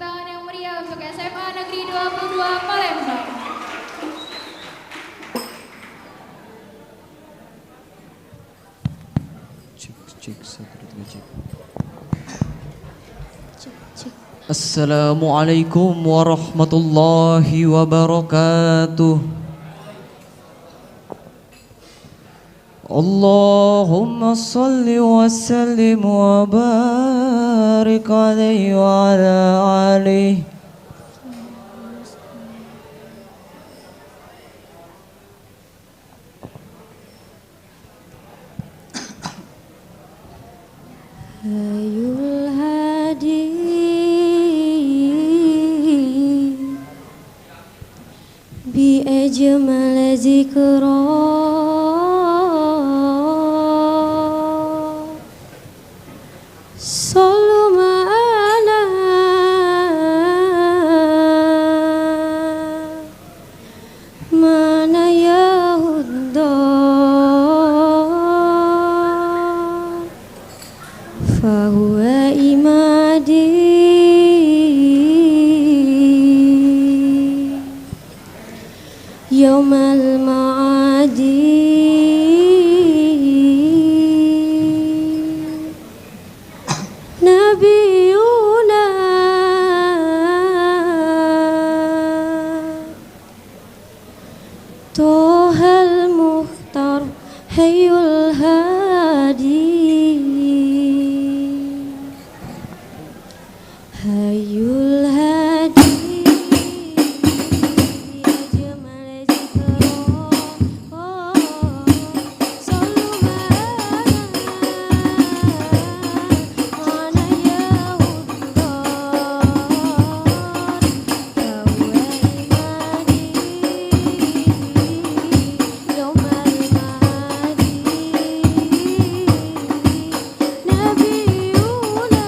tangan yang meriah untuk SMA Negeri 22 Palembang. Assalamualaikum warahmatullahi wabarakatuh. Allahumma salli wa sallim wa barik alaihi wa ala alihi. Hayul hadi bi ajmal zikra sallu ma'ana mana yahuddan fahuwa imadi yaumal ma'adi nabiyuna tohal mukhtar hayul hadi hayul hadi ya jamal zikra sallu ma'ana yahuddan fahuwa imadi yaumal ma'adi nabiyuna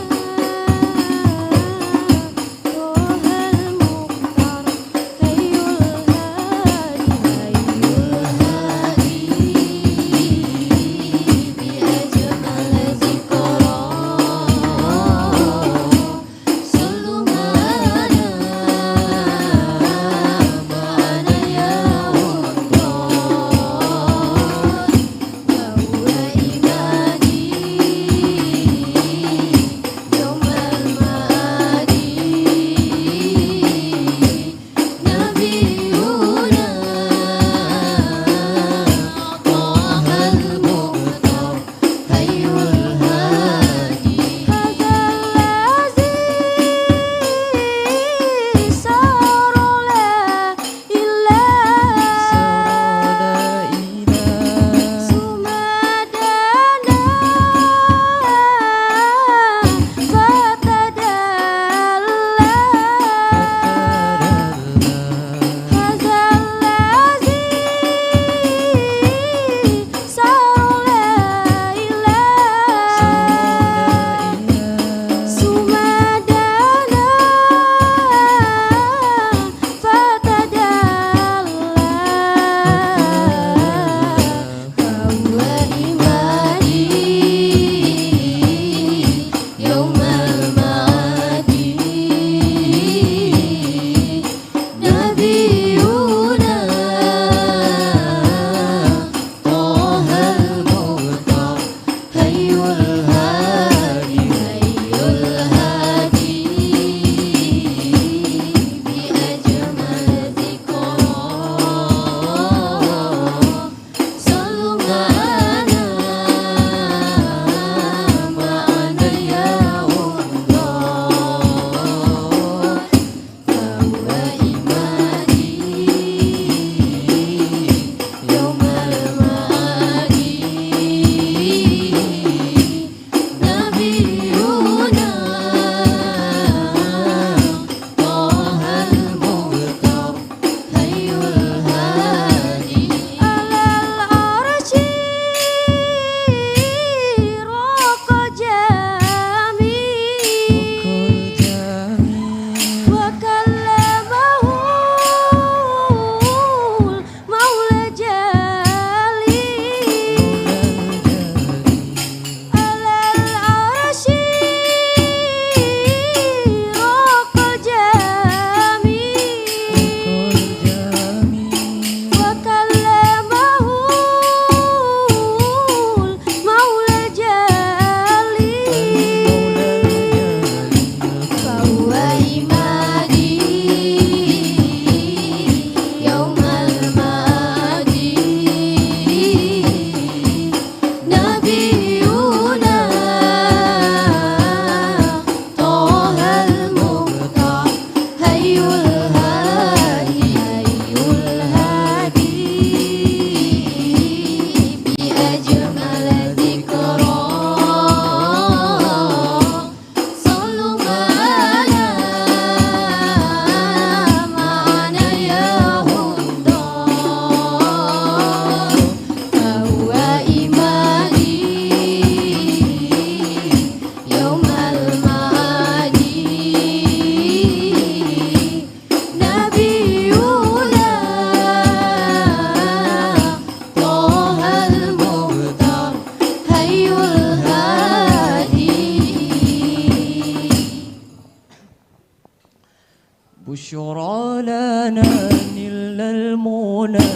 بشرى لنا نلنا المنى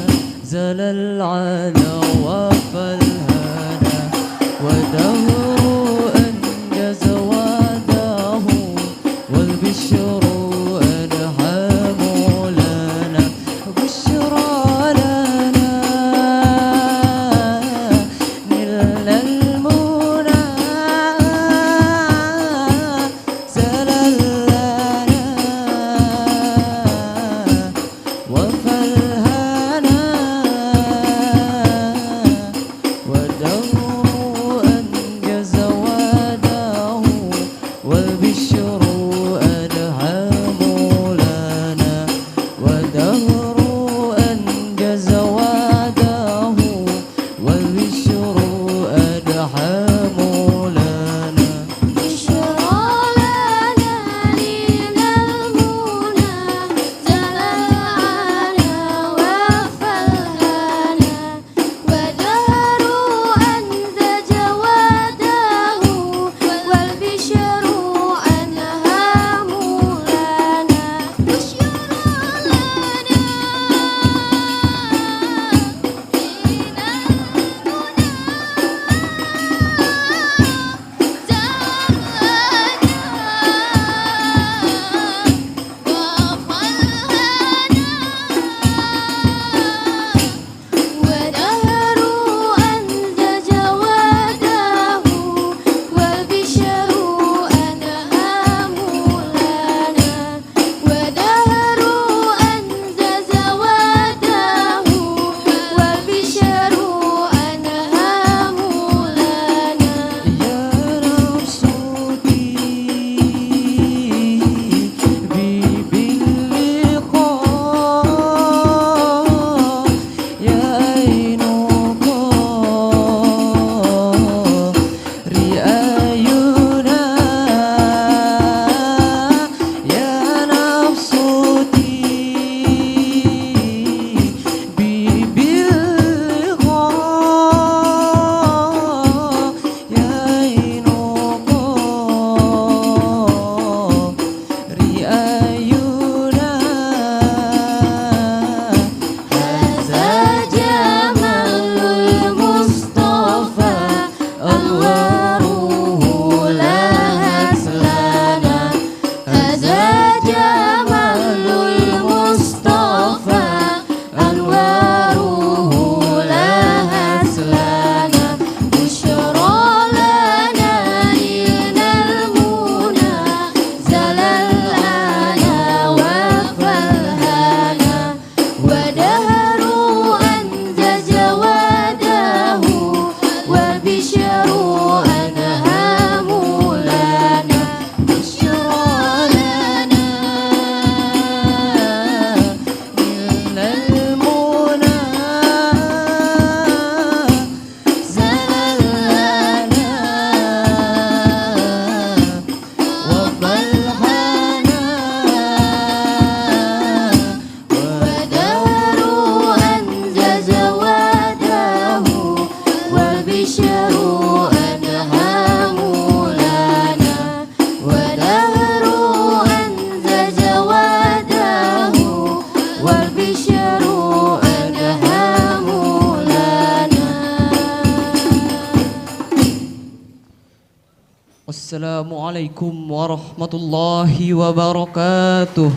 زل العلا وفالهنا ودهر أنجز وعده والبشر أنعم لنا بشرى لنا نلنا المنى زل العلا وفالهنا ودهر أنجز وعده والبشر أنعم لنا ودهر أنجز وعده والبشر أنعم لنا بشرى لنا نلنا المنى زل العلا وفالهنا ودهر أنجز وعده والبشر أنعم لنا بشرى ودهر أنجز وعده والبشر أنعم لنا ودهر أنجز وعده والبشر أنعم لنا يا رسولي باللقاء يا عينك رئاينا يا نفسي باللقاء يا عينك رئاينا هذا جمال المصطفى أنواره لهت لنا هذا جمال المصطفى أنواره لهت لنا بشرى لنا نلنا المنى زل العلا وفالهنا ودهر أنجز وعده والبشر أنعم لنا بشرى لنا نلنا المنى زل العلا وفالهنا ودهر أنجز وعده والبشر أنعم لنا ودهر أنجز وعده والبشر أنعم لنا السلام عليكم ورحمة الله وبركاته.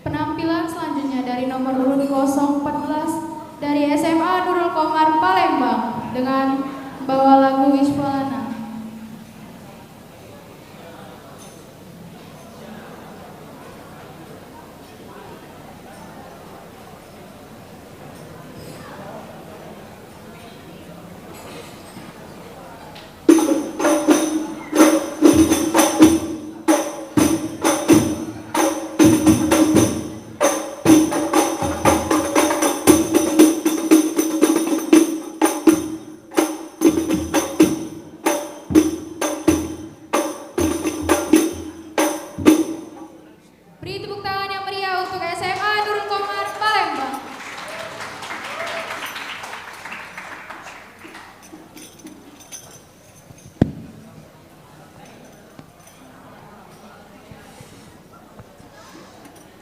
Penampilan selanjutnya dari nomor urut 014 dari SMA Nurul Komar Palembang dengan bawa lagu Wispalana.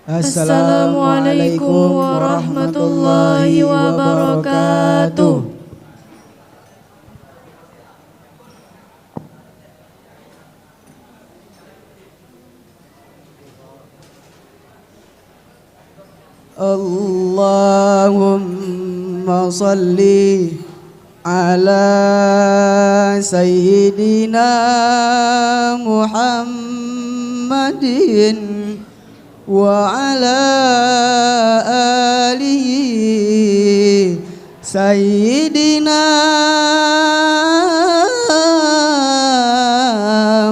Assalamualaikum warahmatullahi wabarakatuh. Allahumma salli ala sayyidina Muhammadin wa ala alihi sayyidina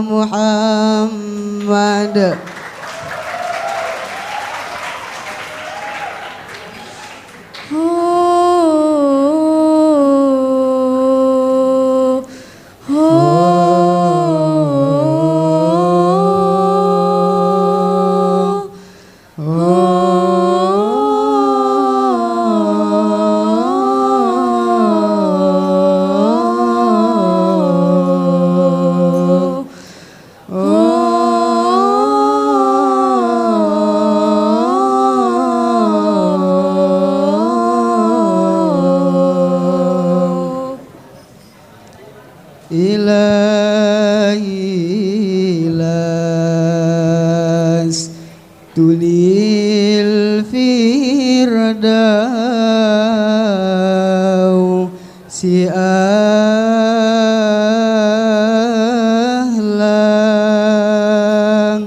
Muhammad. Ilahilas tulil firdaus si ahlang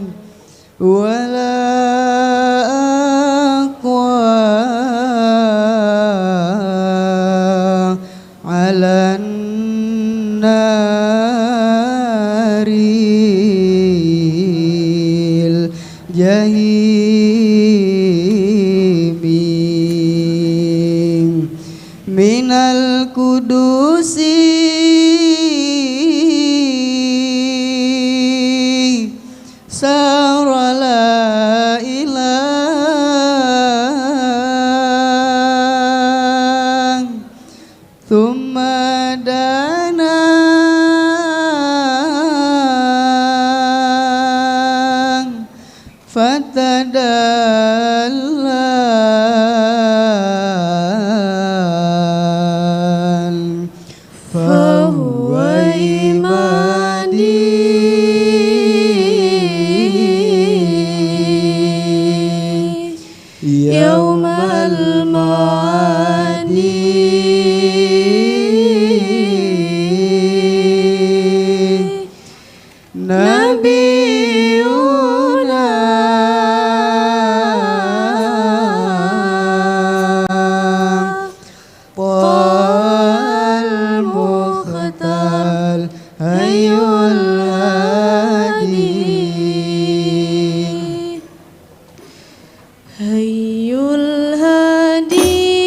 wala aqwa alan naril jahimi minal kudusi sara la ilah thumma dana fatadallal fahuwa imadi yaumal ma'adi nabiyuna Tal Mukhtar Ayyul Hadi Ayyul Hadi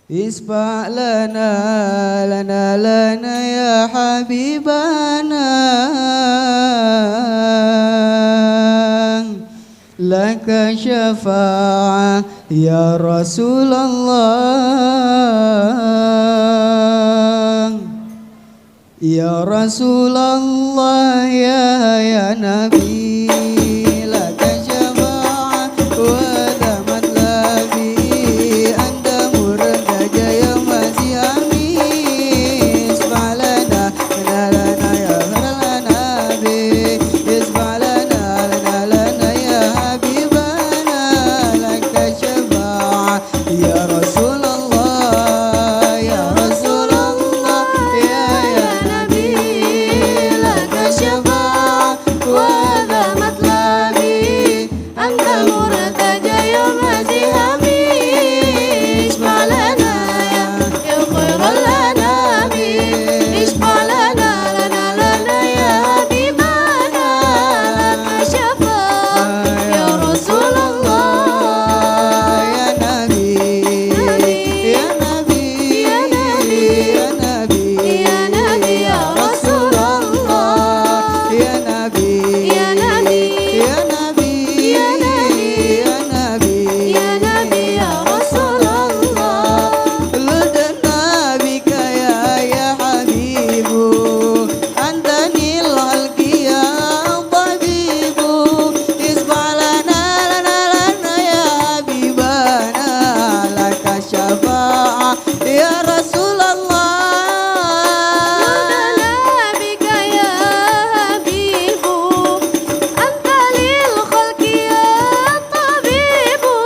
isfa' lana lana ya habibana laka syafa'ah ya Rasulullah ya Rasulullah ya Nabi laka syafa'ah wa damat labi anda murtaja ya masih amin isfa' lana lana ya Nabi isfa' lana lana ya habibana laka syafa'ah ya Rasulullah ya Rasulullah ya Nabi laka syafa'ah wa damat labi anta murtaja ya masih amin isfa' lana ya khairul anami isfa' lana lana ya habibana laka syafa'ah ya Rasulullah ya Nabi ya Nabi ya Nabi ya Nabi ya Nabi ya Rasulullah ya Nabi ya Nabi ya Nabi ya Nabi ya Nabi ya Nabi ya Rasulullah ludana bika ya habibu antanil halqi ya tabibu isfa' lana ya habibana laka syafa'ah ya Rasulullah ludana bika ya habibu antanil halqi ya tabibu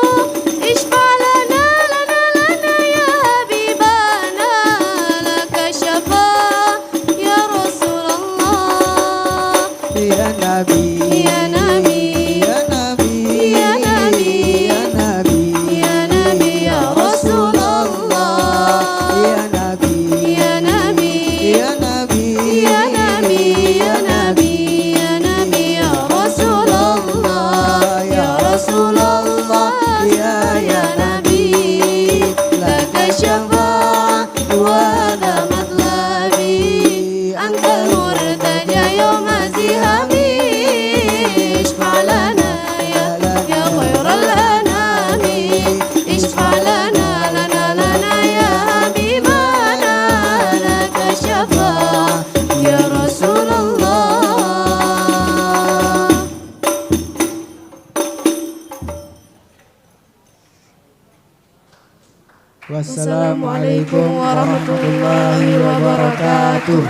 isfa' lana ya habibana laka syafa'ah ya Rasulullah ya Nabi ya Nabi ya Nabi ya Nabi ya Nabi ya Nabi ya Rasulullah ya Nabi ya Nabi ya Nabi ya Nabi ya Nabi ya Nabi ya Rasulullah ya Rasulullah ya Nabi laka syafa'ah wa damat labi anta murtaja ya masih amin isfa' lana ya khairul anami isfa' lana lana ya habibana laka syafa'ah ya Rasulullah. Wassalamualaikum warahmatullahi wabarakatuh.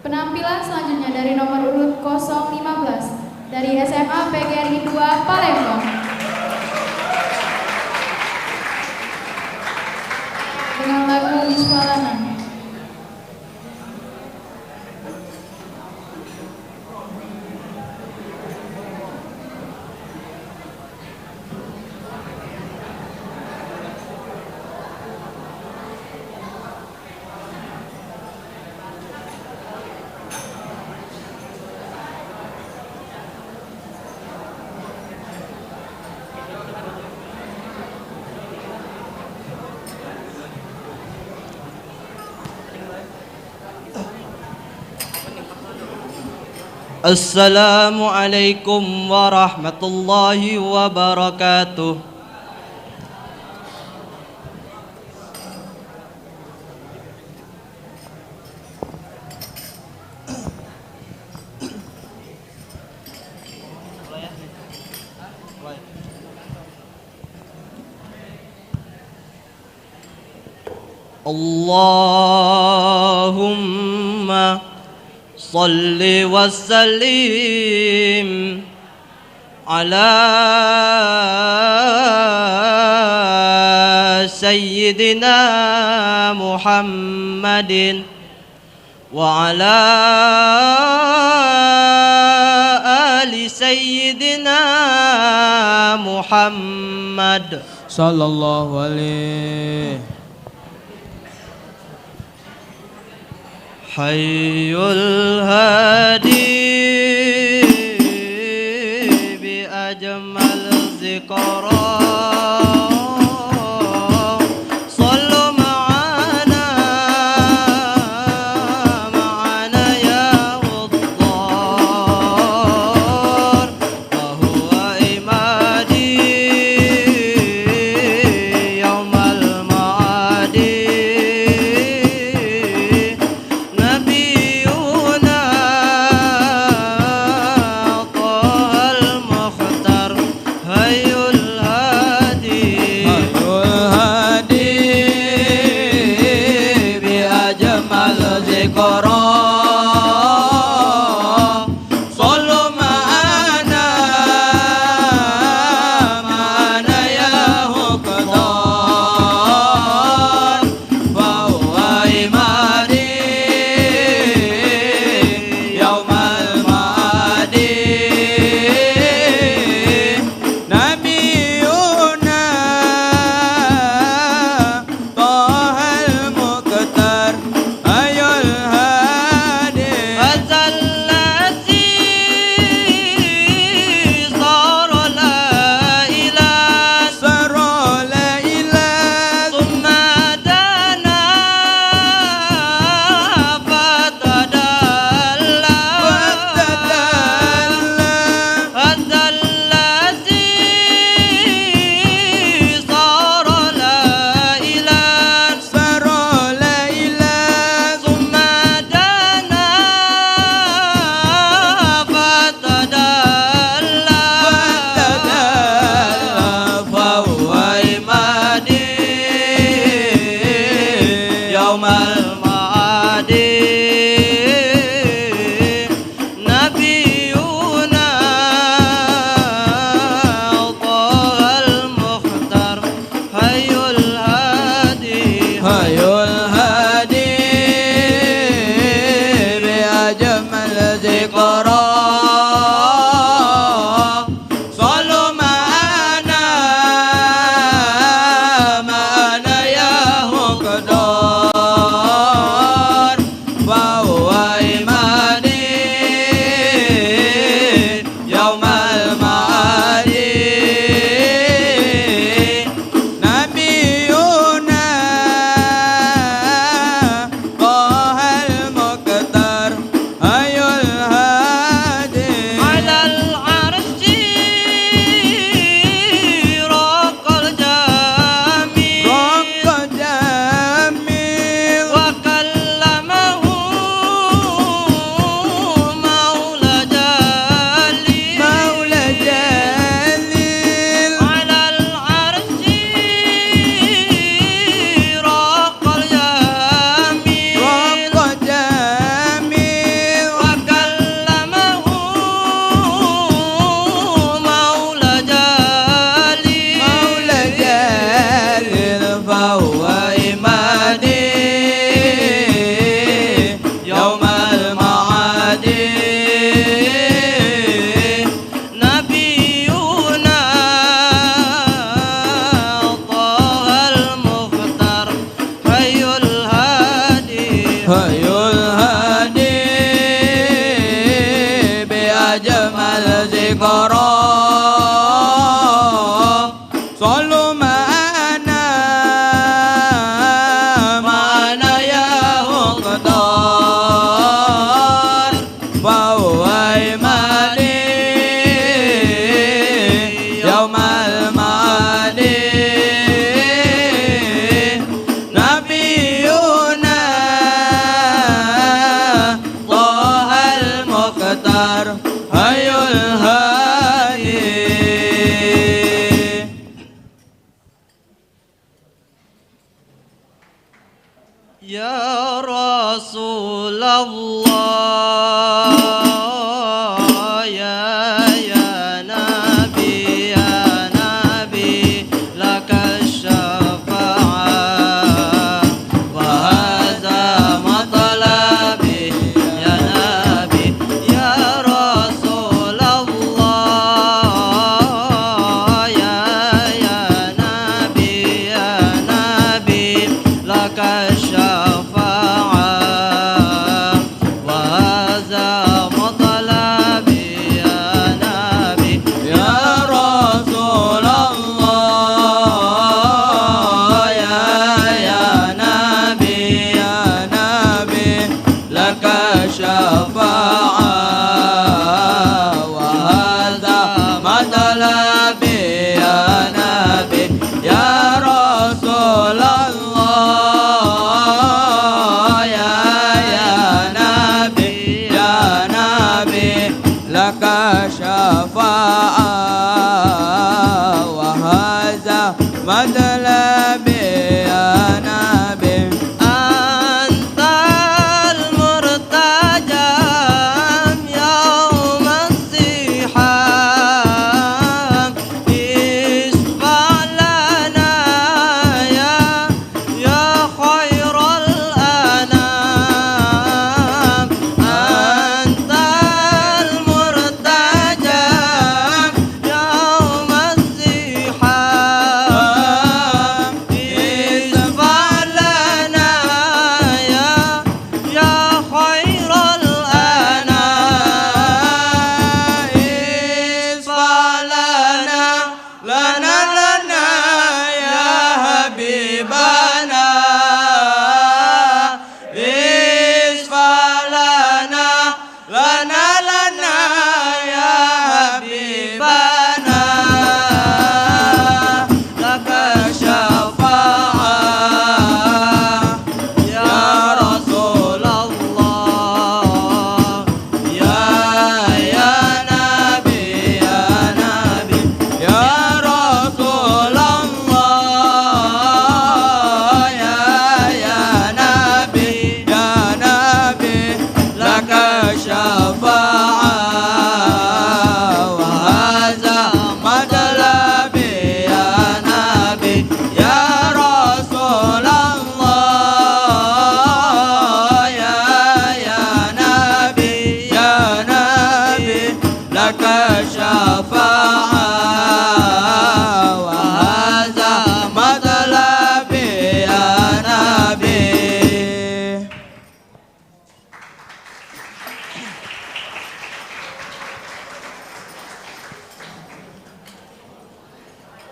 Penampilan selanjutnya dari nomor urut 015 dari SMA PGRI 2 Palembang dengan lagu Isfa' lana. Assalamualaikum warahmatullahi wabarakatuh. Allahumma salli wa sallim ala سيدنا محمد وعلى آل سيدنا محمد صلى الله عليه. حي الهادي بأجمل ذكرى صلوا معنا يا غضار وهو إمادي يوم المعاد نبينا طه المختار هي الهادي بأجمل ذكرى صلوا معنا يا غضار فهو إمادي يوم المعاد نبينا طه المختار أي الهادي هذا الذي صار لا إله سر لا إله ثم دنا فتدلى هذا الذي صار لا إله سر لا إله ثم دنا فتدلى فهو إمادي يوم المعاد نبينا طه المختار هي الهادي هي الهادي بأجمل ذكرى صلوا معنا يا غضار فهو إمادي يوم المعاد نبينا طه المختار أي الهادي على العرش رق الجميل رق جميل وكلمه مولى جليل مولى جليل على العرش رق الجميل رق جميل وكلمه مولى جليل مولى جليل فهو إمادي يوم المعاد نبينا طه المختار هي الهادي هي الهادي بأجمل ذكرى صلوا معنا يا غضار فهو إمادي يوم المعاد نبينا طه المختار هي الهادي يا رسول الله يا نبي لك الشفاعة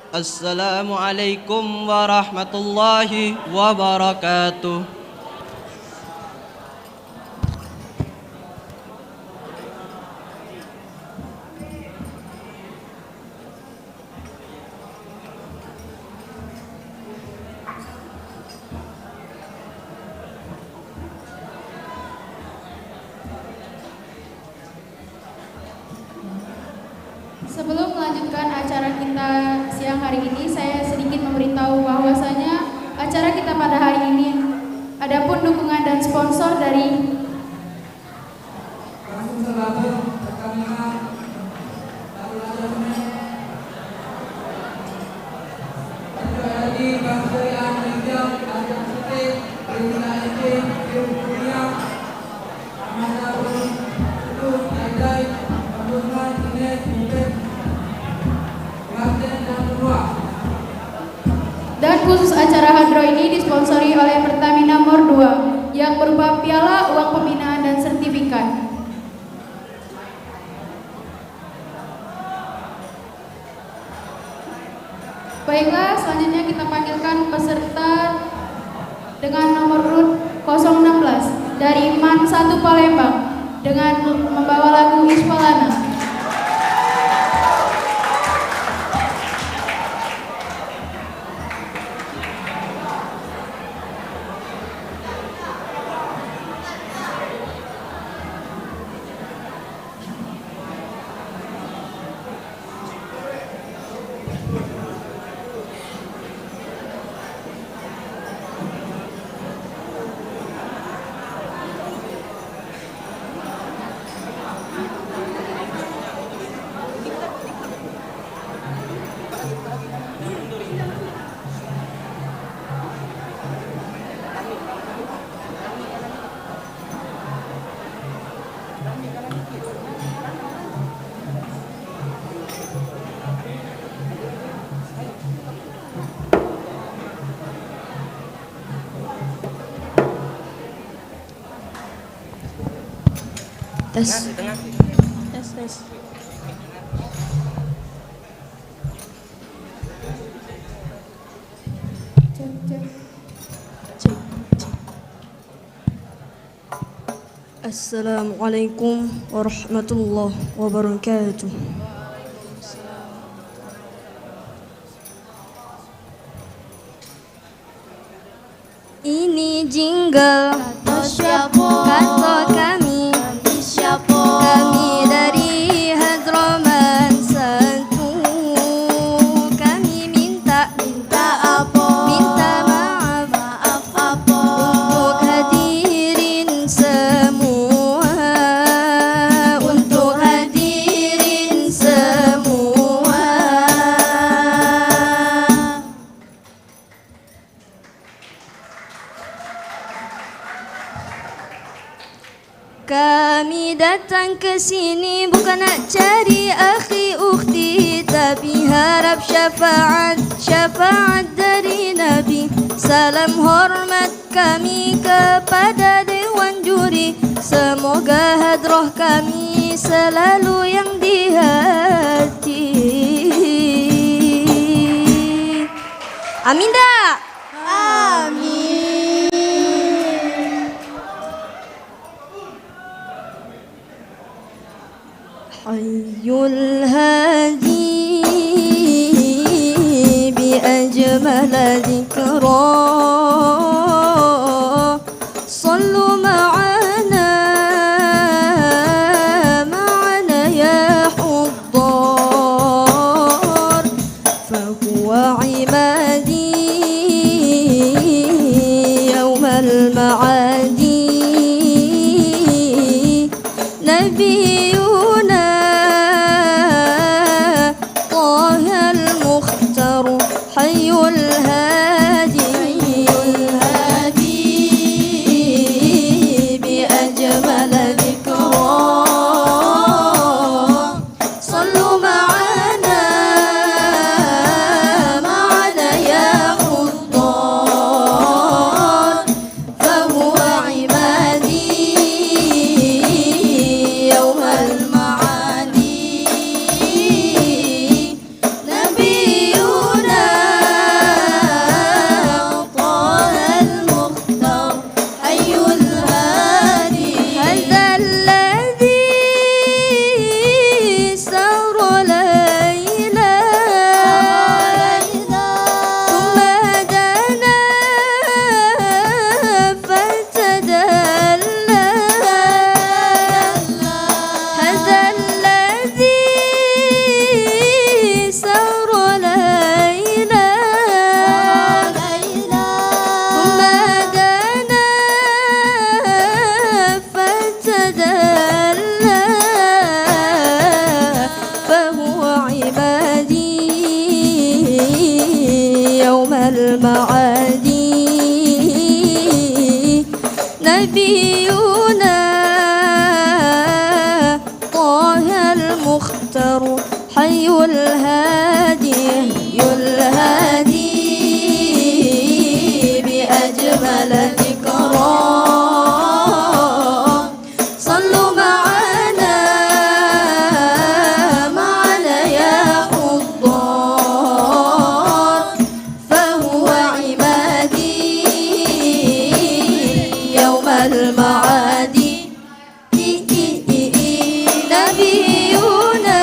Assalamualaikum warahmatullahi wabarakatuh. Sebelum melanjutkan acara kita siang hari ini, saya sedikit memberitahu bahwasanya acara kita pada hari ini adapun dukungan dan sponsor dari dan khusus acara hadroh ini disponsori oleh Pertamina Mor 2 yang berupa piala, uang pembinaan dan sertifikat. Baiklah, selanjutnya kita panggilkan peserta dengan nomor urut 016 dari MAN 1 Palembang dengan membawa lagu Isfalana. Tes. Tes. Assalamualaikum warahmatullahi wabarakatuh. Ini jingle Kata siapa? kata kami Siapa? Kami dari Hadraman 1. Kami minta apa? minta maaf Maaf apa? untuk hadirin semua, untuk hadirin semua. Kami datang ke sini bukan nak cari akhi ukhti, tapi harap syafaat dari Nabi. Salam hormat kami kepada Dewan Juri, semoga hadroh kami selalu yang di hati. Amin tak? Amin. حي الهادي بأجمل ذكرى صلوا معنا يا حضار فهو عمادي يوم المعادي نبينا طه المختار حي الهادي بأجمل ذكرى صلوا معنا يا خضار فهو عمادي يوم نبينا طه المختار حي الهادي بأجمل ذكرى صلوا معنا يا حضار فهو عمادي يوم المعاد نبينا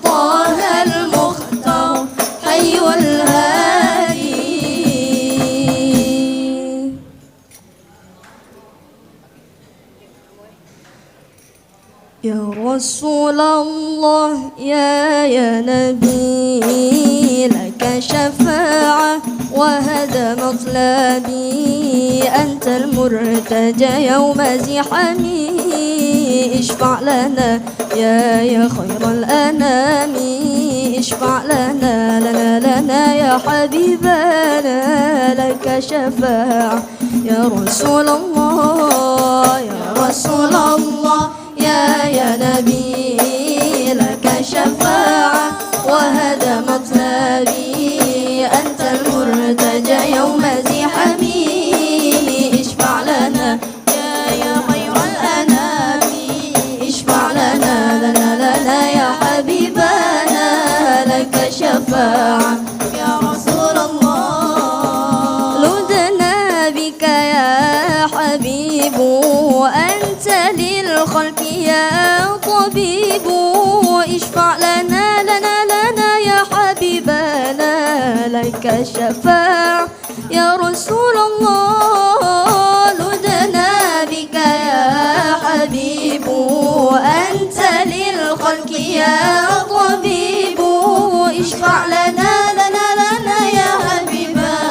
طه المختار حي الهادي يا رسول الله يا نبي لك شفاعة وهذا مطلبي أنت المرتجى يوم زحمي اشفع لنا يا خير الأنام اشفع لنا يا حبيبنا لك شفاعة يا رسول الله يا رسول الله يا نبي لك شفاعة وهذا مطلبي أنت المرتجى يوم زحمي اشفع لنا يا خير الأنام اشفع لنا يا حبيبنا لك شفاعة يا رسول الله لدنا بك يا حبيب أنت للخلق يا طبيب اشفع لنا يا حبيبنا لك الشفاعة يا رسول الله لدنا بك يا حبيب أنت للخلق يا طبيب اشفع لنا يا حبيبنا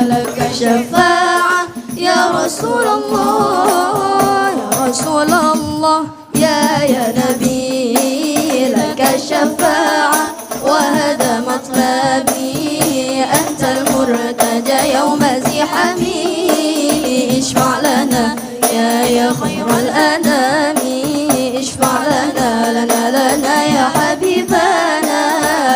لك الشفاعة يا رسول الله يا رسول الله يا نبي لك الشفاعة وهذا مطلبي أنت المرتجى يوم زحمي اشفع لنا يا خير الأنام اشفع لنا يا حبيبنا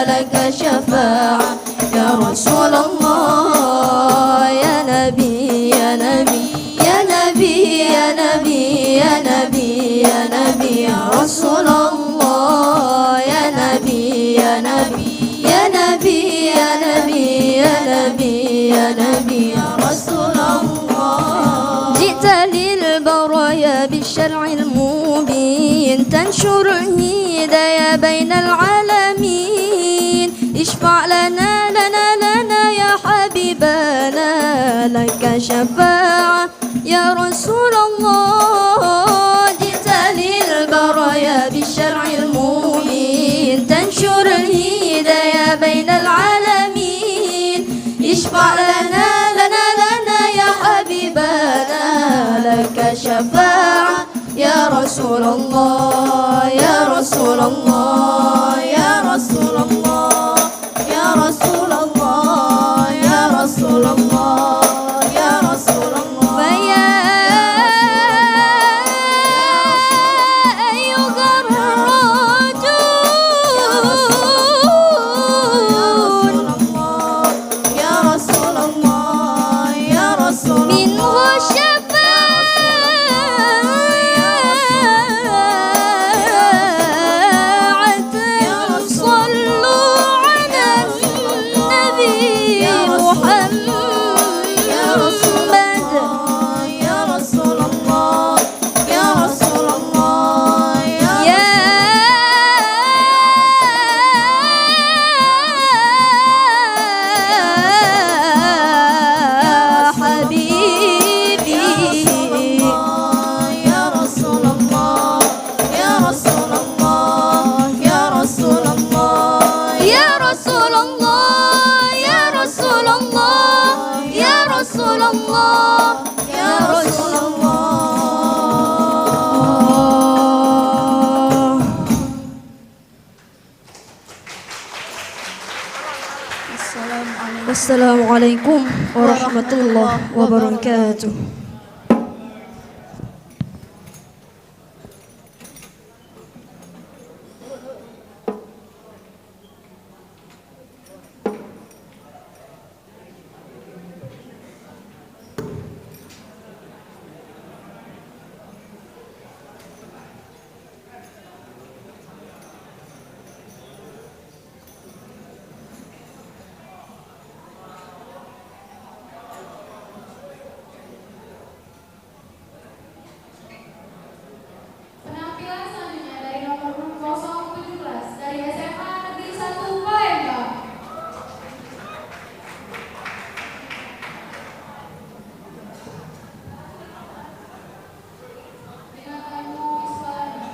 لك الشفاعة يا رسول الله يا نبي يا نبي يا نبي يا نبي يا نبي يا نبي يا رسول الله يا نبي يا نبي يا نبي يا نبي يا نبي يا نبي يا رسول الله جئت للبرايا بالشرع المبين تنشر الهدايا بين العالمين اشفع لنا يا حبيبنا لك شفاعة يا رسول الله جئت للبرايا بالشرع المبين تنشر الهدايا بين العالمين اشفع لنا يا حبيبنا لك شفاعة يا رسول الله يا رسول الله يا رسول الله يا رسول الله يا رسول الله يا رسول الله فيا أيها الرجل يا رسول الله يا رسول الله منه شفاعة Assalamualaikum warahmatullahi wabarakatuh. Penampilan selanjutnya dari nomor 017 dari SMA Negeri 1 Palembang. Dengan tamu Iswalana.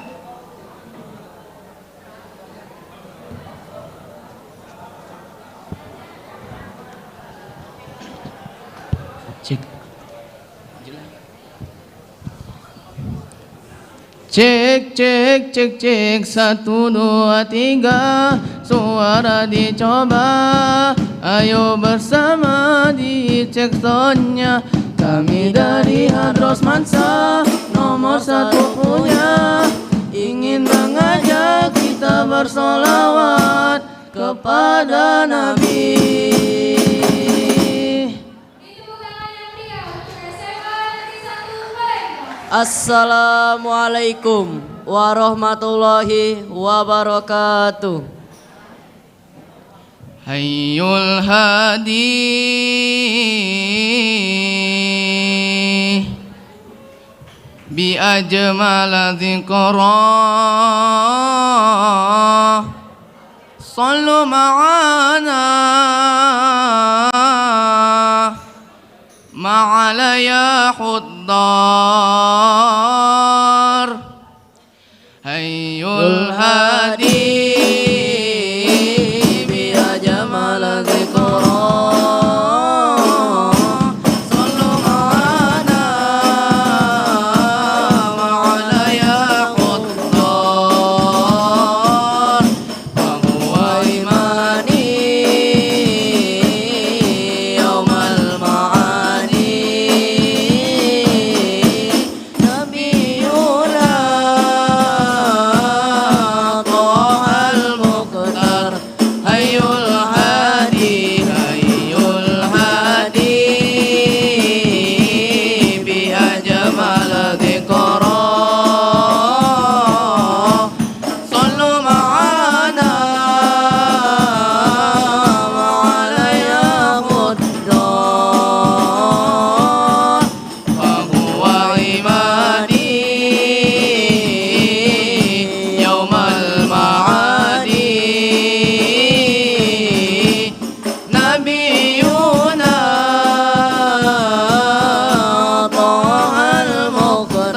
Cek cek cek cek 1 2 3 suara dicoba, ayo bersama dicek soundnya. Kami dari Hadros Mansa nomor 1 punya, ingin mengajak kita bersolawat kepada Nabi. Itu bukan hanya pria untuk SMA Negeri 1 Palembang. Assalamualaikum warahmatullahi wabarakatuh. Hayyul hadi bi ajmal dzikra, sallu ma'ana ma'ala ya huddar. Hayyul hadi bi ajmal dzikra, sallu ma'ana ma'ala ya huddar. Wa huwa imani yaumal ma'ani, nabiyuna Thahal Mukhtar. Hayyul hadi hayyul hadi bi ajmal dzikra, sallu ma'ana ma'ala ya huddar. Wa huwa imani yaumal ma'adi, nabiyuna Thahal Mukhtar.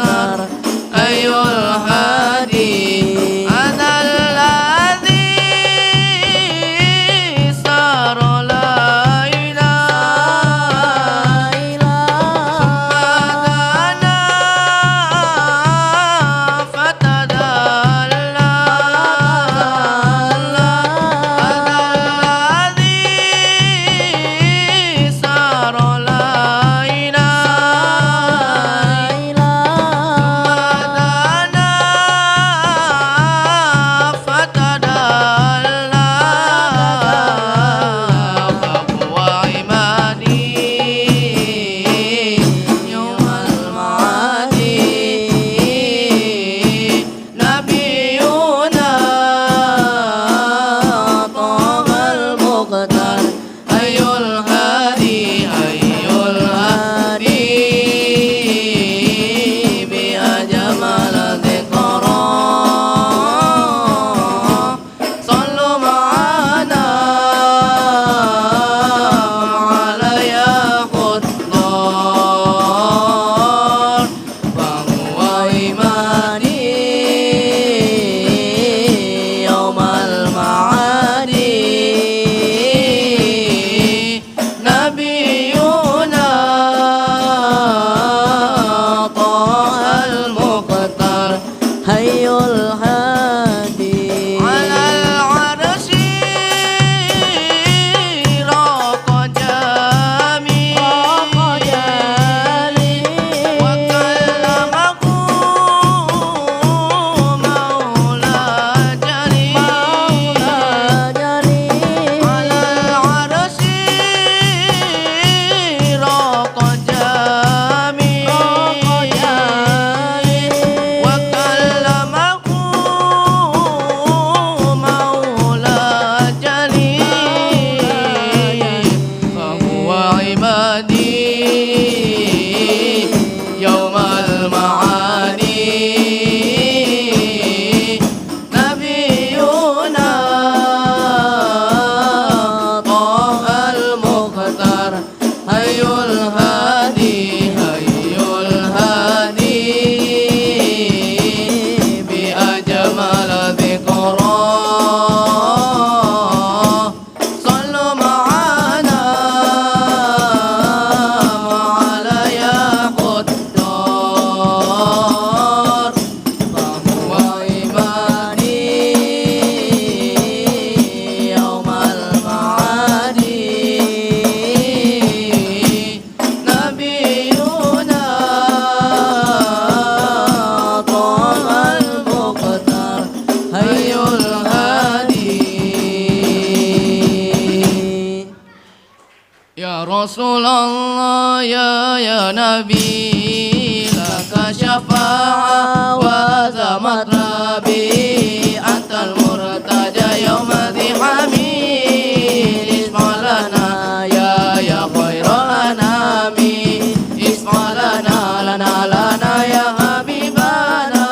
Rasulullah ya Nabi laka syafa'ah wa zamat Rabbi antal murtaja yawma dhihamil ismalana ya khairal anami ismalana lana ya habibana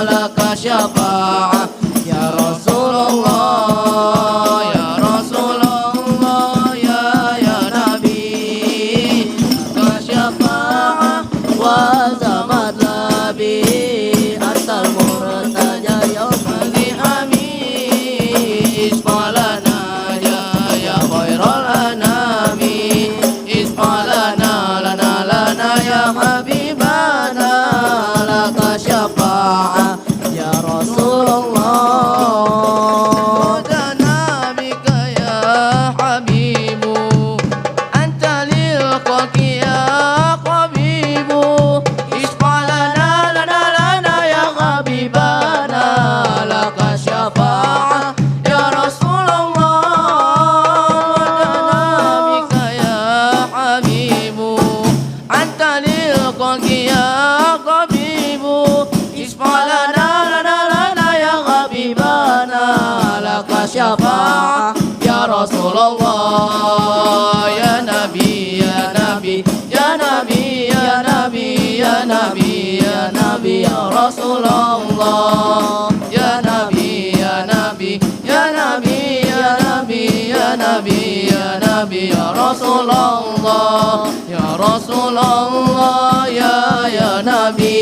laka syafa'ah ya Rasulullah ya Rasulullah ya Nabi laka syafa'ah wa zamat Rabbi antal murtaja yawma dhihamil ismalana ya khairal anami ismalana lana ya habibana laka syafa'ah ya Rasulullah dana bika ya habibu anta lil khalqi ya habibu ismalana lana ya habibana laka syafa'ah ya Rasulullah dana bika ya habibu anta lil khalqi ya habibu ismalana lana ya habibana laka syafa'ah ya Rasulullah ya Nabi ya Nabi ya Nabi ya Nabi ya Nabi ya Nabi ya Rasulullah ya Nabi ya Nabi ya Nabi ya Nabi ya Nabi ya Nabi ya Rasulullah ya Nabi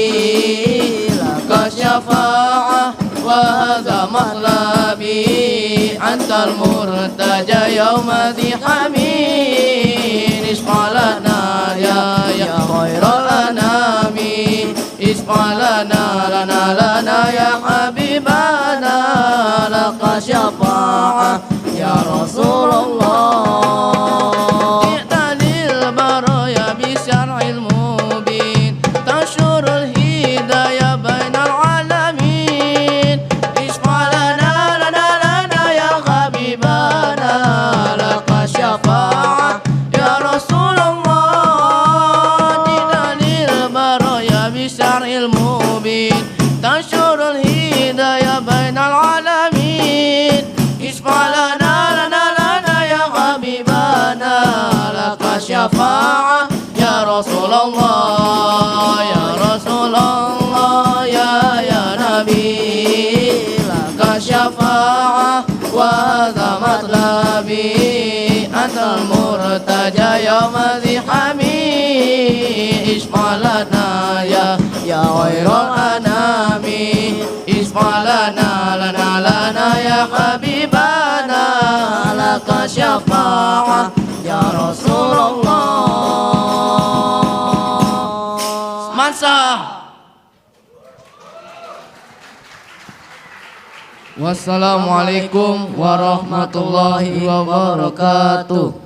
laka syafa'ah wa zamat Rabbi antal murtaja yawma dhihamil ismalana ya khairal anami ismalana lana ya habibana laka syafa'ah ya Rasulullah i'tanil baraya bisyar'il mubin tansyurul hidayah bainal alamin ismalana lana ya habibana laka syafa'ah ya Rasulullah i'tanil baraya bisyar'il mubin tansyurul hidayah bainal alamin ismalana lana ya habibana laka syafa'ah ya Rasulullah ya Nabi laka syafa'ah wa zamat Rabbi antal murtaja yawma dhihamil ismalana ya khairal anami ismalana lana ya habibana laka syafa'ah ya Rasulullah Mansah. Wassalamualaikum warahmatullahi wabarakatuh.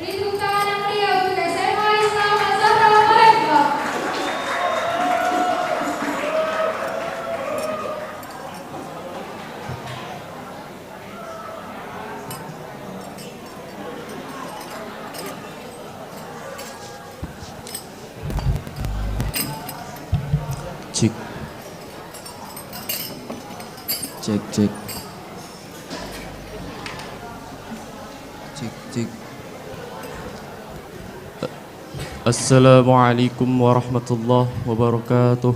Beri tepuk tangan yang meriah untuk SMA Islam Azhar Palembang. Cek. Cek cek. Cik cik. Assalamualaikum warahmatullahi wabarakatuh.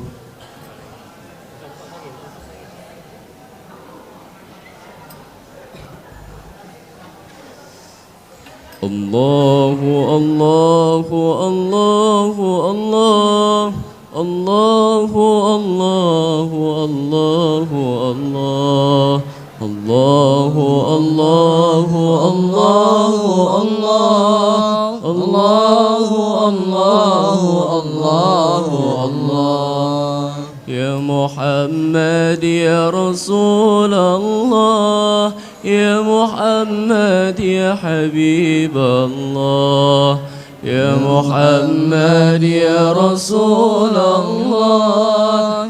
Allahu Allahu Allahu Allah. Allahu Allahu Allahu Allah. Allahu Allahu Allahu Allah. Allahu Allahu Allahu Allah. Ya Muhammad ya Rasulullah, ya Muhammad ya Habiballah, ya Muhammad ya Rasulullah,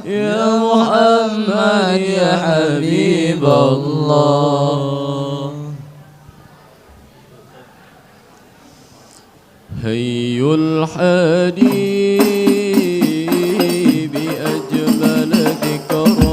ya Muhammad ya Habiballah. Hayyul hadib ajmal dhikra,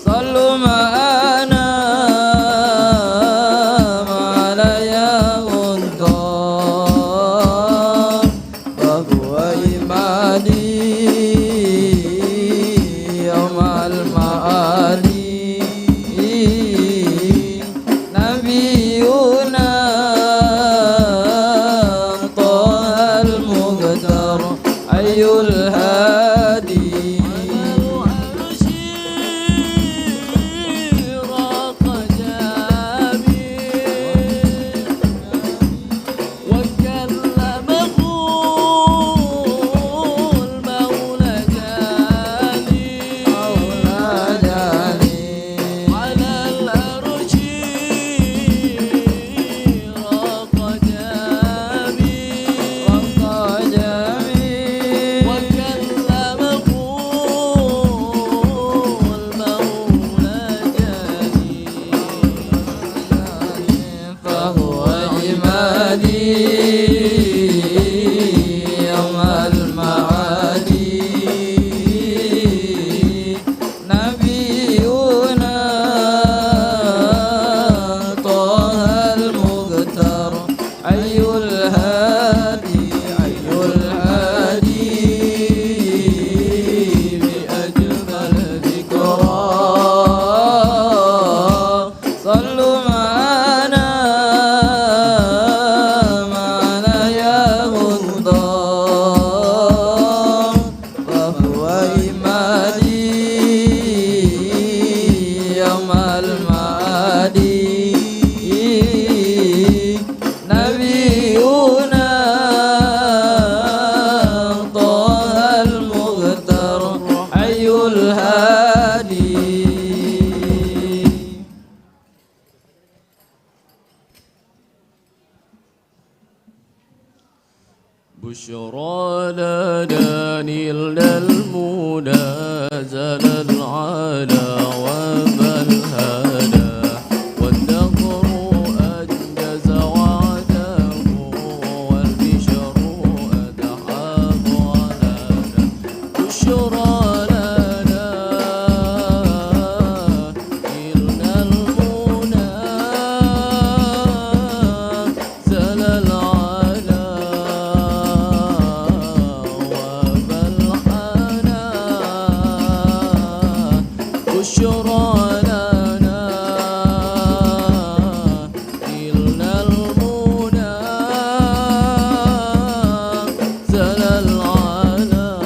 sallu ma'ana ma'ana ya Sultan, fahuwa ibadi yawmal بشرى لنا نلنا المنازل العلا وملهنا والدهر أنجز وعده والبشر أدحى ضلالا بشرى لنا نلنا المنازل العلا بشرى لنا نلنا المنى زل العلا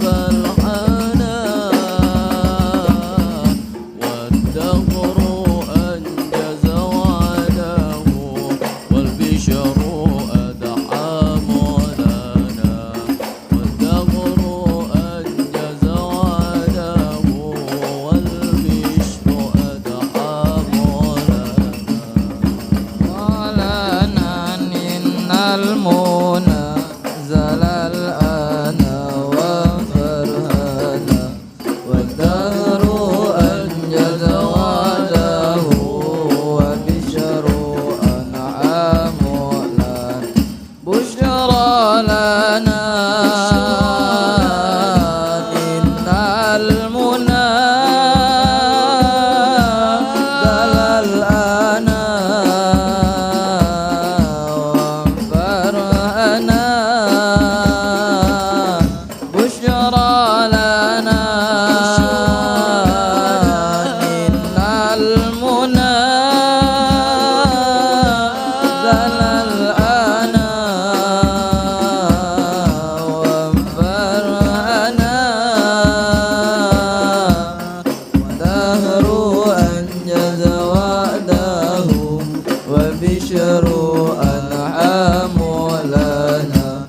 وبلحنا والدهر أنجز وعده والبشر أدحى مولانا والدهر أنجز وعده والبشر أدحى مولانا إن المنى زل الآن وفرهنا والدهر أنجز وعده وبشر أنعام لنا بشرى لنا إن المنى زل الآن وفرهنا بشرى لنا إن المنى زل الآن وفرهنا ودهر أنجز وعده وبشر أنعام لنا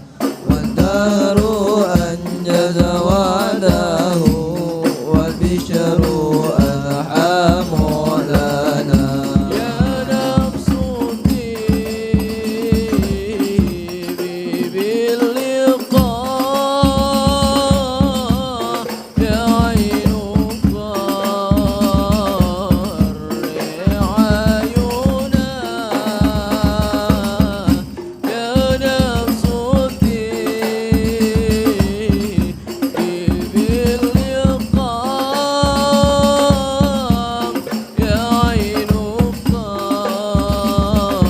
والدهر أنجز وعده والبشر أنعام لنا يا نفس طيبي باللقاء يا عين قري عيونا يا نفس طيبي باللقاء يا عين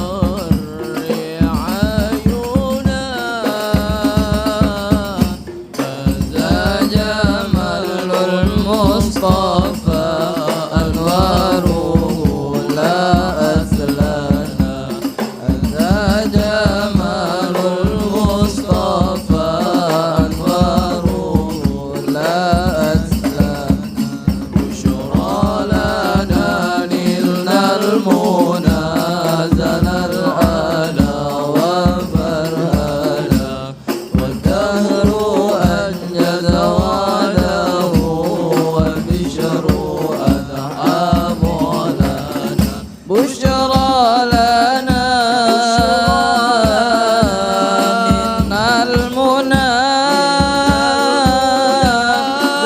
قري عيونا هذا جمال المصطفى أنواره لا أسلانا هذا جمال المصطفى أنواره لا أسلانا بشرى لنا نلنا المنى زل العلا وفرهنا والدهر أنجز وعده والبشر أدحى مولانا بشرى لنا نلنا المنى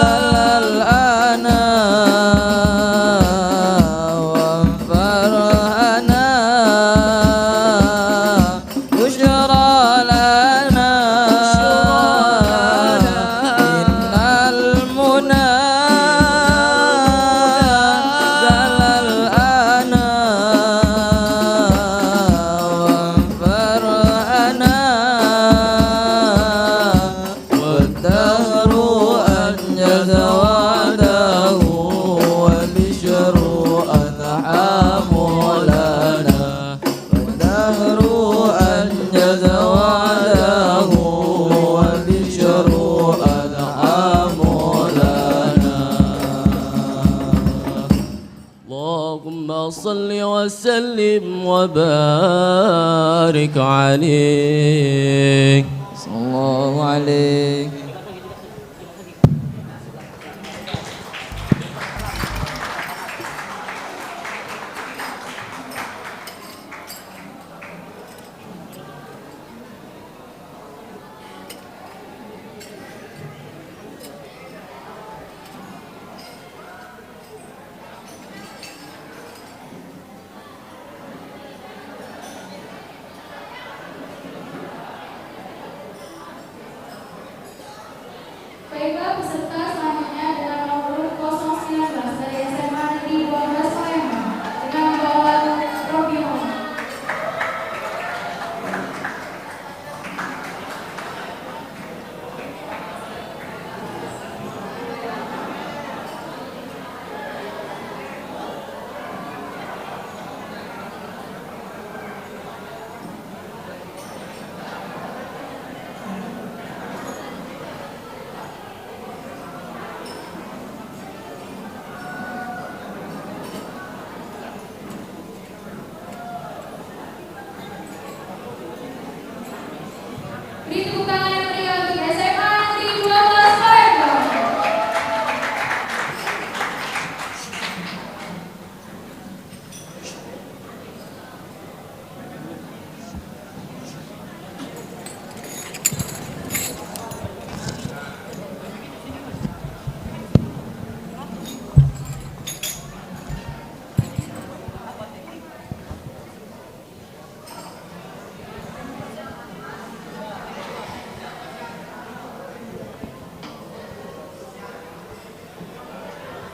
زل الآن وفرهنا بشرى لنا إن المنى زل الآن وفرهنا والدهر أنجز وعده والبشر أنعام لنا والدهر أنجز وعده والبشر أنعام لنا اللهم صل وسلم وبارك عليك صلى الله عليه peserta selanjutnya adalah nomor urut 019 dari SMA Negeri 12 Palembang dengan membawa lagu Robby Home. Beri tepuk tangan yang meriah untuk SMA Negeri 12 Palembang.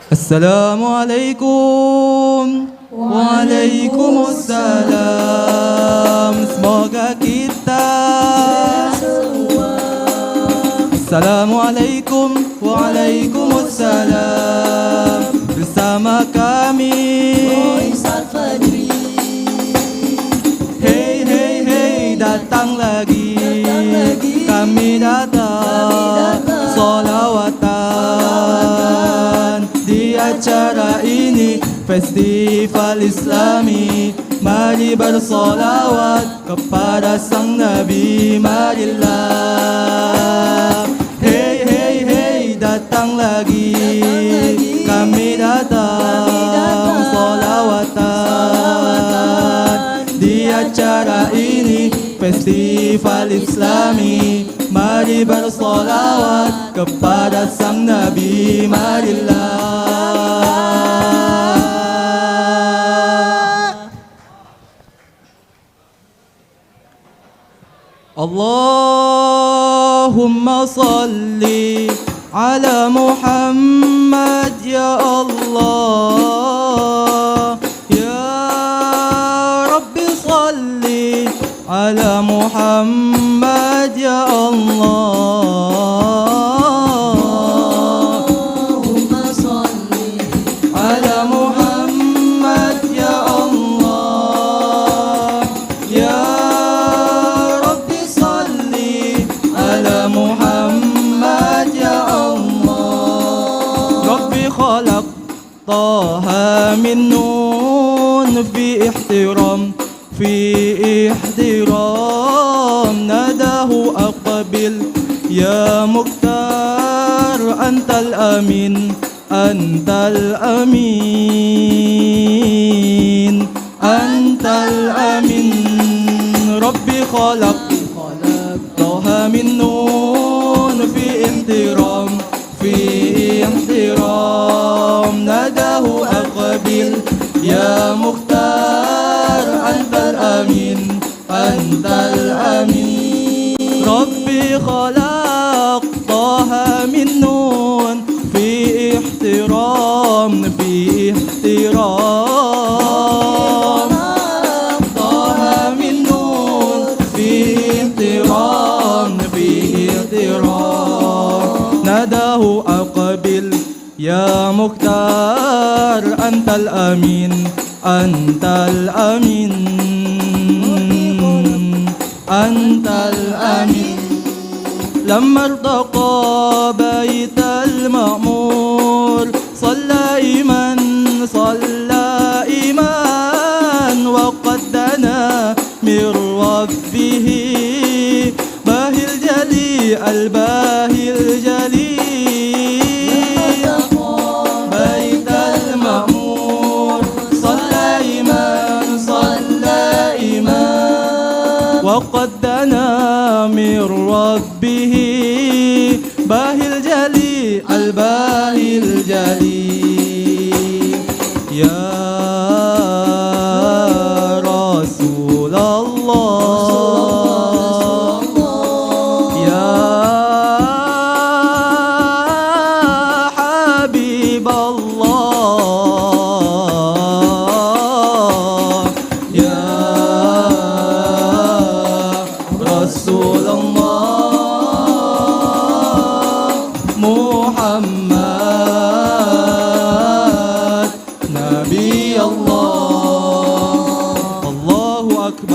Assalamualaikum. Waalaikumsalam. Semoga kita Assalamualaikum. Waalaikumsalam. Bersama kami Hey hey hey, datang lagi. Kami datang solawatan di acara ini, Festival Islami. Mari bersolawat kepada Sang Nabi. Marilah. Hey hey hey, datang lagi. Kami datang solawatan di acara ini, Festival Islami. Mari bersolawat kepada Sang Nabi. Marilah. Allahumma salli ala Muhammad ya Allah. Ya Rabbi salli ala Muhammad ya Allah. Allahumma salli ala Muhammad ya Allah. Ya Rabbi salli ala Muhammad ya Allah. Rabbi khalaq Taha min nun fi ihtiram في احترام ناداه أقبل يا مختار أنت الأمين أنت الأمين أنت الأمين. ربي خلق طه من نون في احترام ناداه أقبل يا مختار أنت الأمين أنت الأمين. ربي خلق طه من نون في احترام طه من نون في احترام ناداه أقبل يا مختار أنت الأمين أنت الأمين أنت الأمين. لما ارتقى بيت المأمور صلى إيمان وقد دنا من ربه باهي الجلي الباهي الجلي. بيت المأمور صلى إيمان وقد دنا من ربه باهي الجلي الباهي الجلي. يا رسول الله يا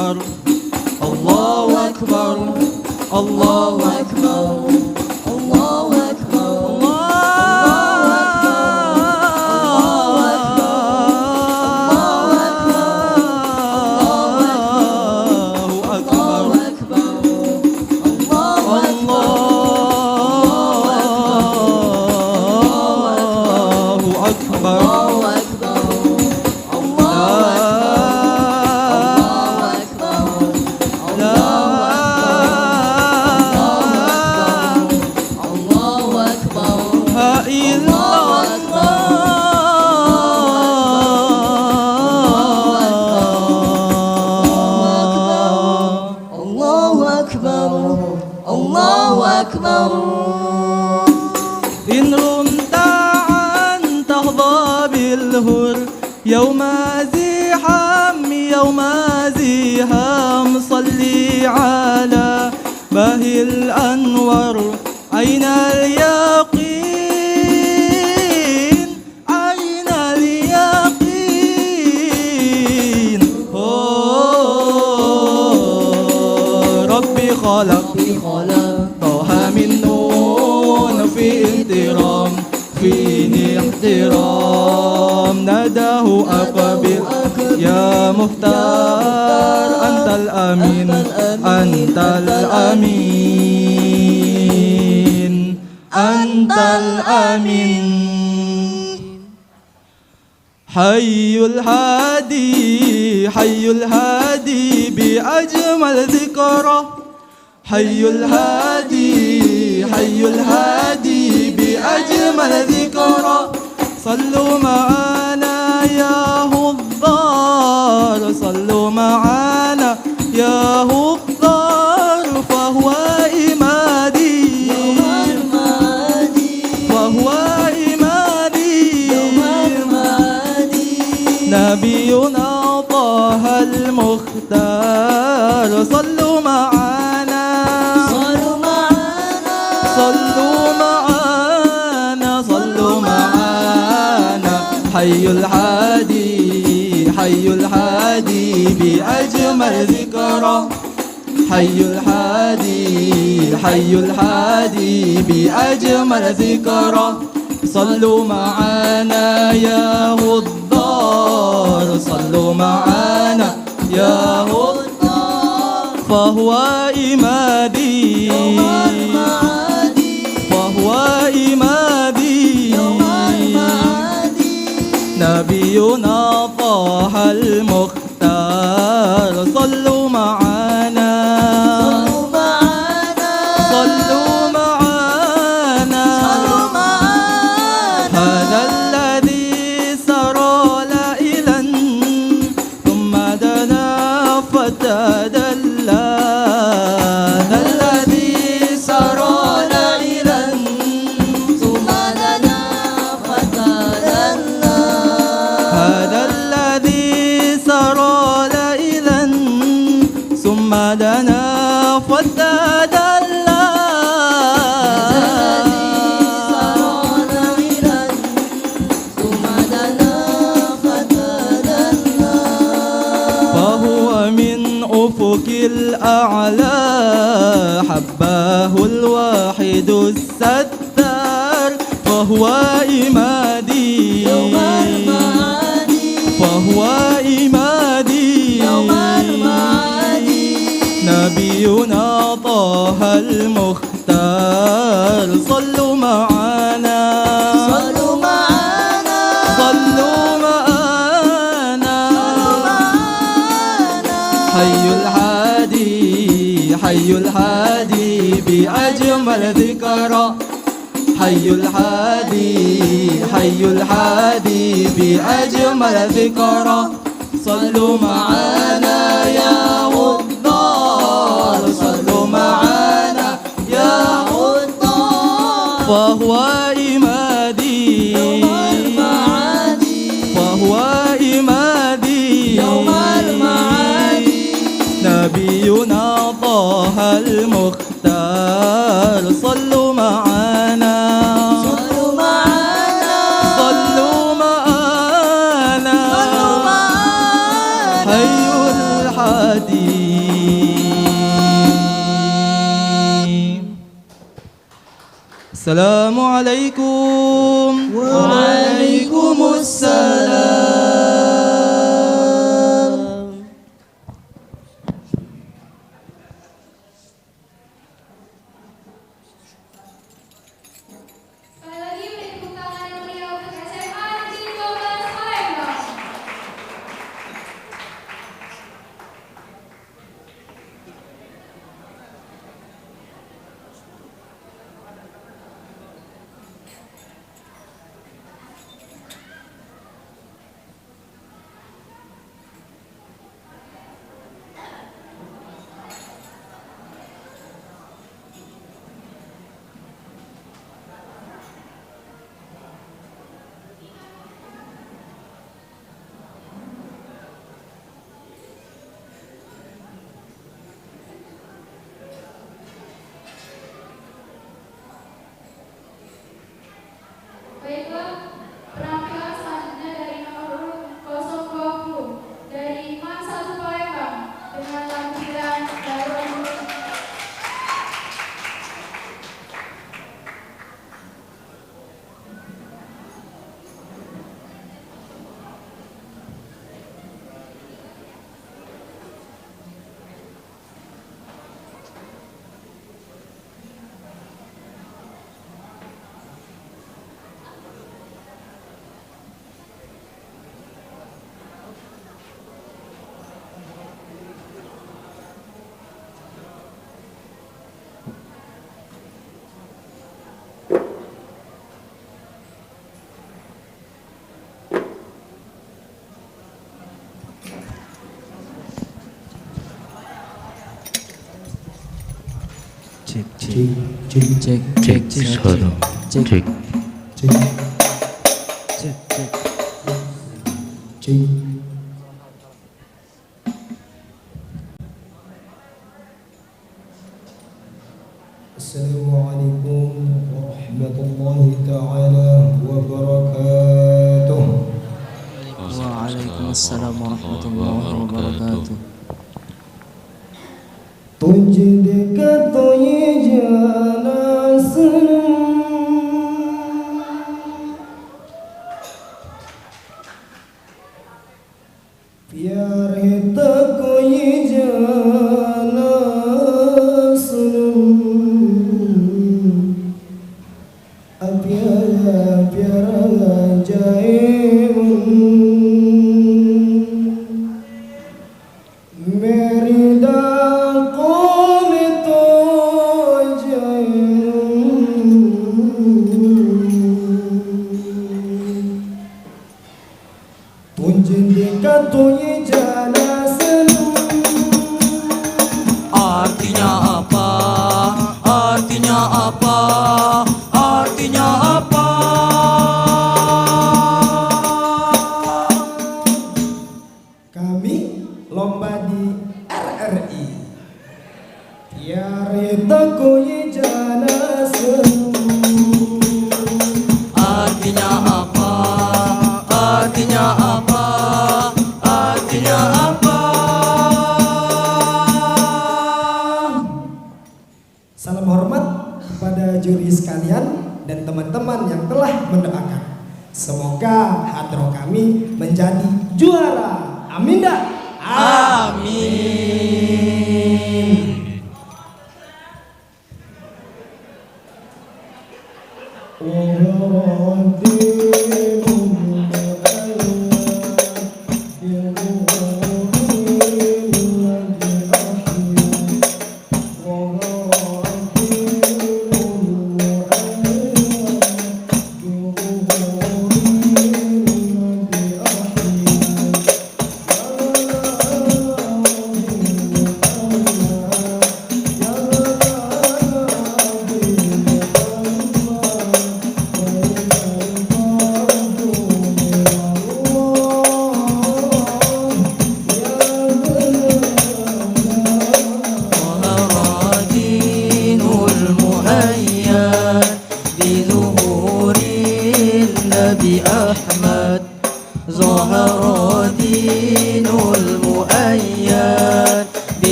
أكبر الله أكبر الله أكبر الله أكبر إن رمت أن تحظى بالهر يوم زحام صلي على باهي الأنور أين اليقين أين اليقين ربي خلق طه من نون في احترام فيني احترام ناداه أقبل يا مختار أنت الأمين أنت الأمين أنت الأمين حي الهادي بأجمل ذكرى حي الهادي بأجمل ذكرى صلوا معنا يا هضار صلوا معنا يا هضار فهو إمادي فهو إمادي نبينا طه المختار صلوا معنا صلوا معنا حي الهادي بأجمل ذكرى حي الهادي بأجمل ذكرى صلوا معنا يا هضار صلوا معنا يا هضار فهو إمادي نبينا طه المختار صلوا معنا هذا الذي سرى ليلا ثم دنا فتدلى هذا الذي سرى ليلا ثم دنا فتدلى هذا الذي سرى ليلا ثم دنا فتدلى فهو من أفق الأعلى حباه الواحد الستار فهو إمادي نبينا طه المختار صلوا معنا حي الهادي بأجمل ذكرى حي الهادي بأجمل ذكرى صلوا معنا يا هضار صلوا معنا يا هضار فهو إمادي نبينا طه المختار صلوا معنا حي الهادي Assalamualaikum. Waalaikumsalam. Sekali lagi beri tepuk tangan yang meriah untuk SMA Negeri 12 Palembang. Baiklah, penampilan selanjutnya dari nomor urut 020 dari MAN 1 Palembang dengan tampilan Darul. Cek suara. Cek. Assalamualaikum warahmatullahi taala wabarakatuh. Waalaikumsalam warahmatullahi wabarakatuh. तुझे देखा तो ये जाना सनम, प्यार है तो कोई जाना सनम, अब प्यारा प्यारा जाए मेरी डाकों में तो जाए तुझे देखा तो ये जाना सनम. Artinya apa? Artinya apa? Artinya apa? Kami lomba di RRI. Biar itu koye jana semu. Artinya apa? Artinya apa? Artinya apa? Salam hormat kepada juri sekalian dan teman-teman yang telah mendoakan. Semoga hadroh kami menjadi juara. Amin dah. Amin.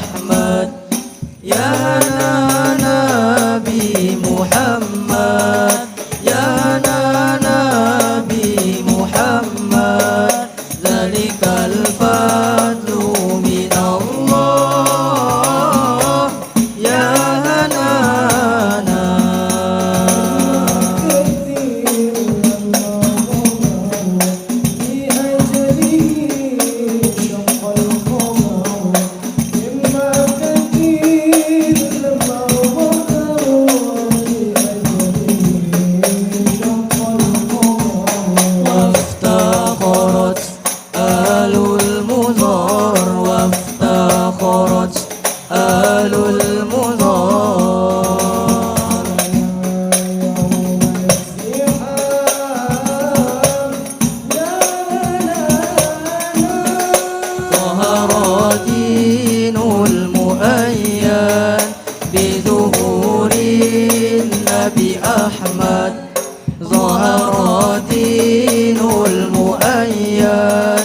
أحمد يا نبي محمد يا نبي محمد ذلك الفضل من الله يا هنانا وافتخرت آل المضار وافتخرت آل المضار ظهر دين المؤيد بظهور النبي أحمد ظهر دين المؤيد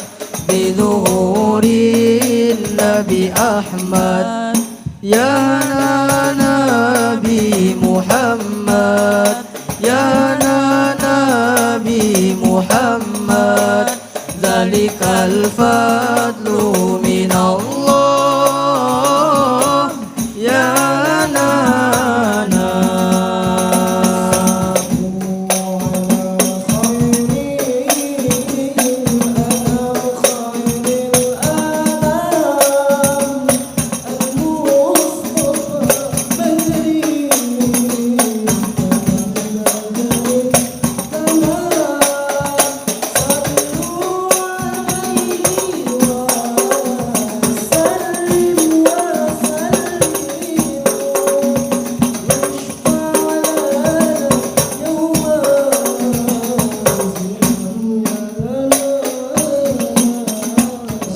بظهور النبي أحمد يا نبي محمد يا نبي محمد ذلك الفضل من الله يا نانا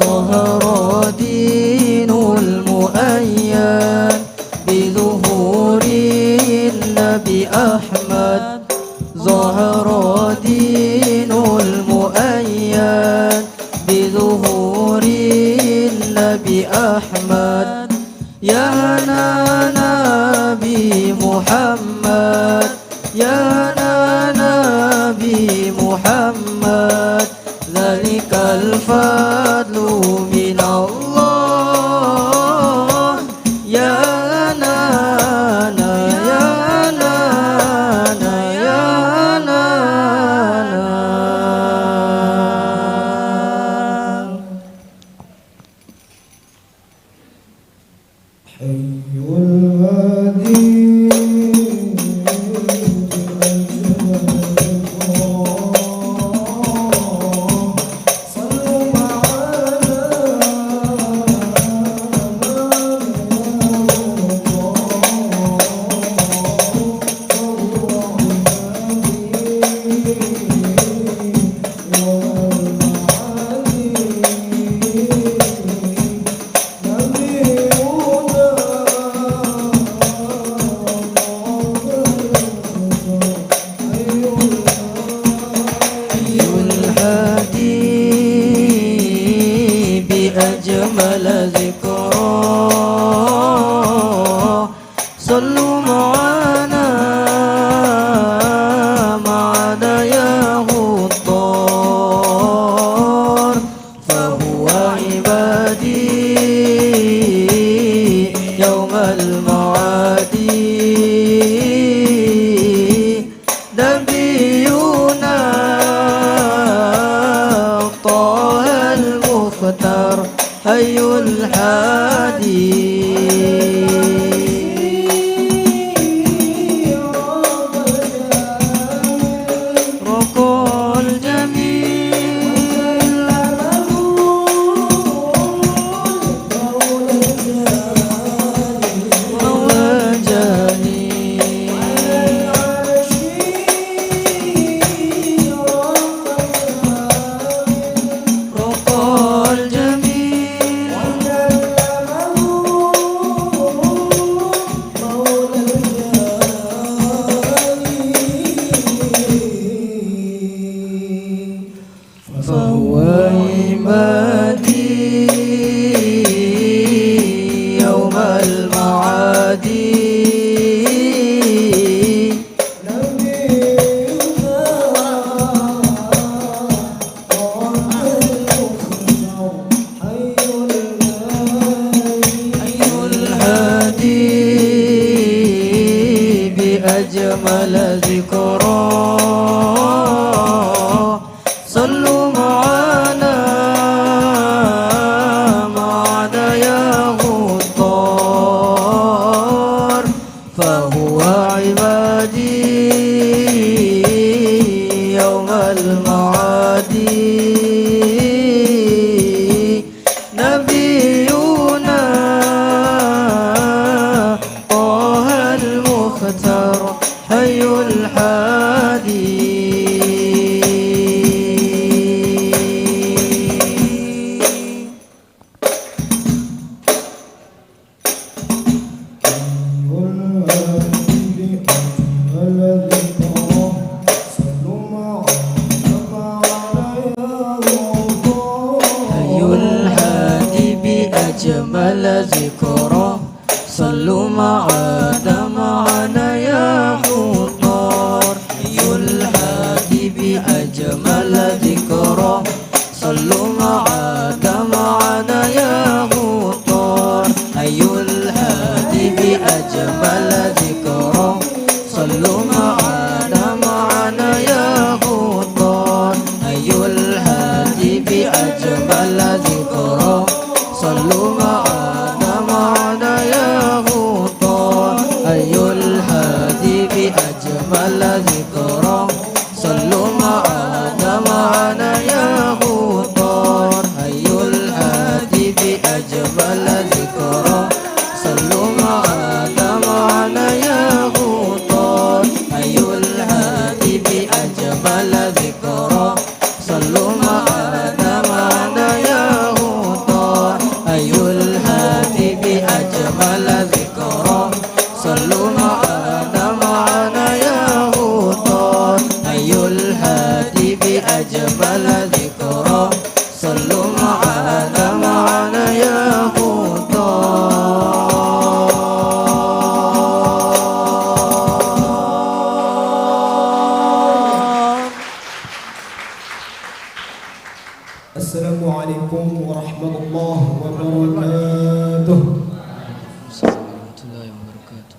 ظهر دين المؤيد بظهور النبي أحمد ظهر دين المؤيد بظهور النبي أحمد يا نبي محمد يا نبي محمد ذلك الفضل من الله يا نانا يا نانا يا نانا أجمل ذكرى صلوا معنا مع دياه الطار فهو عبادي يوم المعاد نبينا طه المختار حي الحادي ركوع الجميل مولى جليل ركوع الجميل أجمل ذكراه صلوا معنا معنا يا غدار فهو عبادي يوم المعاد نبينا طه المختار حي الحادي أجمل ذكرى صلوا معنا معنا يا خطار حي الهادي بأجمل ذكرى صلوا معنا معنا يا خطار حي الهادي بأجمل ذكرى صلوا معنا معنا يا خطار حي الهادي بأجمل ذكرى صلوا معنا معنا يا غطار أي الهادي بأجمل ذكرى صلوا معنا معنا يا غطار أي الهادي بأجمل ذكرى صلوا معنا معنا يا غطار أي الهادي بأجمل ذكرى صلوا معنا معنا يا غطار أي الهادي بأجمل ذكرى صلوا معنا معنا يا غطار أي الهادي بأجمل ذكرى صلوا معنا معنا يا غطار السلام عليكم ورحمة الله وبركاته. warahmatullahi wabarakatuh.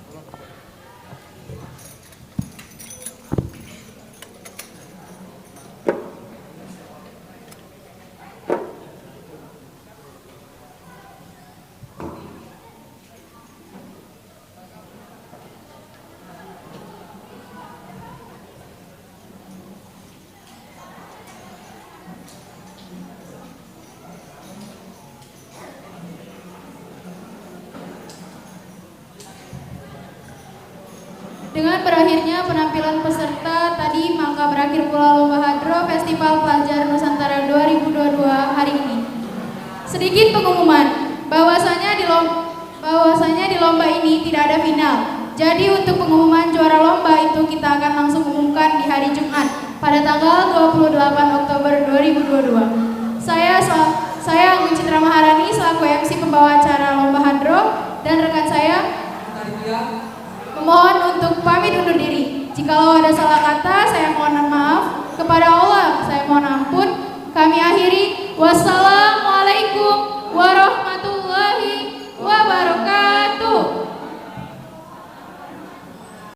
Dengan berakhirnya penampilan peserta tadi, maka berakhir pula Lomba Hadro Festival Pelajar Nusantara 2022 hari ini. Sedikit pengumuman, bahwasanya di lomba ini tidak ada final. Jadi untuk pengumuman juara lomba itu kita akan langsung umumkan di hari Jumat pada tanggal 28 Oktober 2022. Saya Anggun Citra Maharani selaku MC pembawa acara Lomba Hadro dan rekan saya memohon untuk pamit undur diri. Jikalau ada salah kata, saya mohon maaf. Kepada Allah, saya mohon ampun. Kami akhiri. Wassalam.